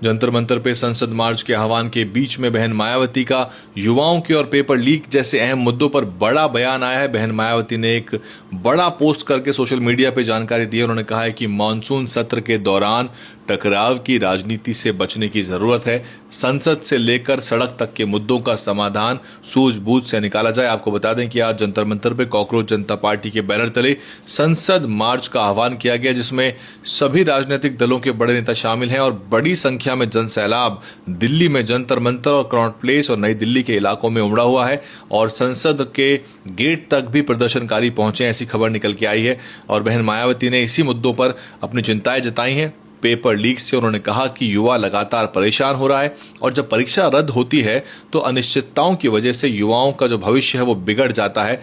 जंतर मंतर पे संसद मार्च के आह्वान के बीच में बहन मायावती का युवाओं के और पेपर लीक जैसे अहम मुद्दों पर बड़ा बयान आया है। बहन मायावती ने एक बड़ा पोस्ट करके सोशल मीडिया पे जानकारी दी है। उन्होंने कहा है कि मानसून सत्र के दौरान टकराव की राजनीति से बचने की जरूरत है। संसद से लेकर सड़क तक के मुद्दों का समाधान सूझबूझ से निकाला जाए। आपको बता दें कि आज जंतर मंतर पे कॉकरोच जनता पार्टी के बैनर तले संसद मार्च का आह्वान किया गया, जिसमें सभी राजनीतिक दलों के बड़े नेता शामिल हैं और बड़ी संख्या में जन सैलाब दिल्ली में जंतर मंतर और कनॉट प्लेस और नई दिल्ली के इलाकों में उमड़ा हुआ है और संसद के गेट तक भी प्रदर्शनकारी पहुंचे, ऐसी खबर निकल के आई है। और बहन मायावती ने इसी मुद्दों पर अपनी चिंताएं जताई हैं। पेपर लीक से उन्होंने कहा कि युवा लगातार परेशान हो रहा है और जब परीक्षा रद्द होती है तो अनिश्चितताओं की वजह से युवाओं का जो भविष्य है वो बिगड़ जाता है।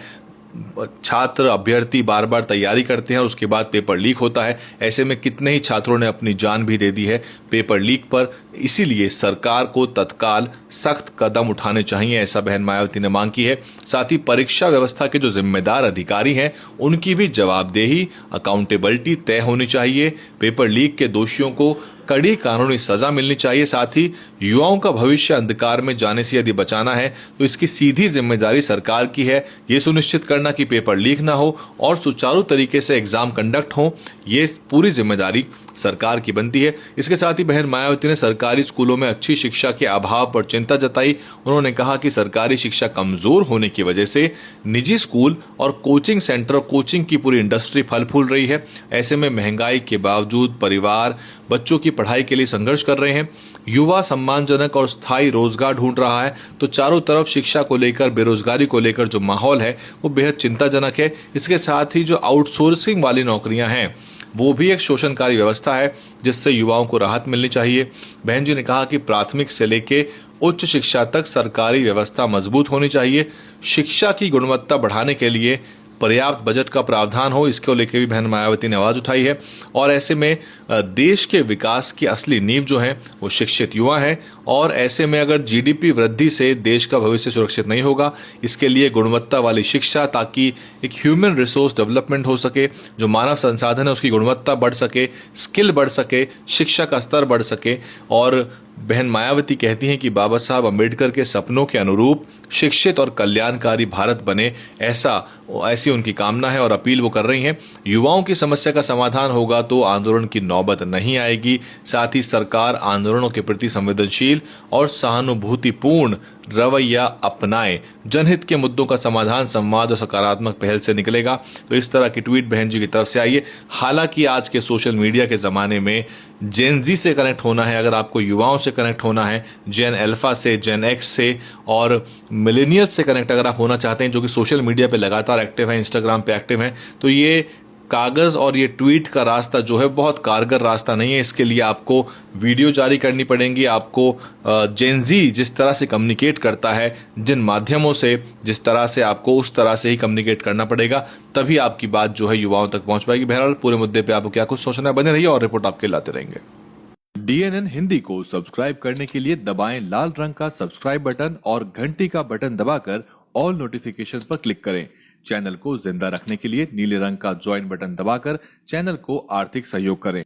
छात्र अभ्यर्थी बार बार तैयारी करते हैं और उसके बाद पेपर लीक होता है। ऐसे में कितने ही छात्रों ने अपनी जान भी दे दी है पेपर लीक पर। इसीलिए सरकार को तत्काल सख्त कदम उठाने चाहिए, ऐसा बहन मायावती ने मांग की है। साथ ही परीक्षा व्यवस्था के जो जिम्मेदार अधिकारी हैं उनकी भी जवाबदेही, अकाउंटेबिलिटी तय होनी चाहिए। पेपर लीक के दोषियों को कड़ी कानूनी सजा मिलनी चाहिए। साथ ही युवाओं का भविष्य अंधकार में जाने से यदि बचाना है तो इसकी सीधी जिम्मेदारी सरकार की है। ये सुनिश्चित करना कि पेपर लीक ना हो और सुचारू तरीके से एग्जाम कंडक्ट हो, ये पूरी जिम्मेदारी सरकार की बनती है। इसके साथ ही बहन मायावती ने सरकारी स्कूलों में अच्छी शिक्षा के अभाव पर चिंता जताई। उन्होंने कहा कि सरकारी शिक्षा कमजोर होने की वजह से निजी स्कूल और कोचिंग सेंटर और कोचिंग की पूरी इंडस्ट्री फल फूल रही है। ऐसे में महंगाई के बावजूद परिवार बच्चों की पढ़ाई के लिए संघर्ष कर रहे हैं। युवा सम्मानजनक और स्थायी रोजगार ढूंढ रहा है तो चारों तरफ शिक्षा को लेकर, बेरोजगारी को लेकर जो माहौल है वो बेहद चिंताजनक है। इसके साथ ही जो आउटसोर्सिंग वाली नौकरियां हैं वो भी एक शोषणकारी व्यवस्था है जिससे युवाओं को राहत मिलनी चाहिए। बहन जी ने कहा कि प्राथमिक से लेकर उच्च शिक्षा तक सरकारी व्यवस्था मजबूत होनी चाहिए। शिक्षा की गुणवत्ता बढ़ाने के लिए पर्याप्त बजट का प्रावधान हो, इसको लेकर भी बहन मायावती ने आवाज उठाई है। और ऐसे में देश के विकास की असली नींव जो है वो शिक्षित युवा है और ऐसे में अगर जीडीपी वृद्धि से देश का भविष्य सुरक्षित नहीं होगा, इसके लिए गुणवत्ता वाली शिक्षा, ताकि एक ह्यूमन रिसोर्स डेवलपमेंट हो सके, जो मानव संसाधन है उसकी गुणवत्ता बढ़ सके, स्किल बढ़ सके, शिक्षा का स्तर बढ़ सके। और बहन मायावती कहती हैं कि बाबा साहब अम्बेडकर के सपनों के अनुरूप शिक्षित और कल्याणकारी भारत बने, ऐसी उनकी कामना है और अपील वो कर रही हैं। युवाओं की समस्या का समाधान होगा तो आंदोलन की नौबत नहीं आएगी। साथ ही सरकार आंदोलनों के प्रति संवेदनशील और सहानुभूतिपूर्ण रवैया अपनाए। जनहित के मुद्दों का समाधान संवाद और सकारात्मक पहल से निकलेगा। तो इस तरह की ट्वीट बहन जी की तरफ से आई है। हालांकि आज के सोशल मीडिया के ज़माने में जेन जी से कनेक्ट होना है, अगर आपको युवाओं से कनेक्ट होना है, जेन अल्फा से, जेन एक्स से और मिलेनियल्स से कनेक्ट अगर आप होना चाहते हैं, जो कि सोशल मीडिया पे लगातार एक्टिव है, इंस्टाग्राम पे एक्टिव है, तो ये कागज़ और ये ट्वीट का रास्ता जो है बहुत कारगर रास्ता नहीं है। इसके लिए आपको वीडियो जारी करनी पड़ेंगी। आपको जेन जी जिस तरह से कम्युनिकेट करता है, जिन माध्यमों से, जिस तरह से आपको उस तरह से ही कम्युनिकेट करना पड़ेगा, तभी आपकी बात जो है युवाओं तक पहुंच पाएगी। बहरहाल पूरे मुद्दे पे आपको क्या कुछ सोचना है, बने रहिए और रिपोर्ट आपके लाते रहेंगे। DNN हिंदी को सब्सक्राइब करने के लिए दबाएं लाल रंग का सब्सक्राइब बटन और घंटी का बटन दबाकर ऑल नोटिफिकेशन पर क्लिक करें। चैनल को जिंदा रखने के लिए नीले रंग का ज्वाइन बटन दबाकर चैनल को आर्थिक सहयोग करें।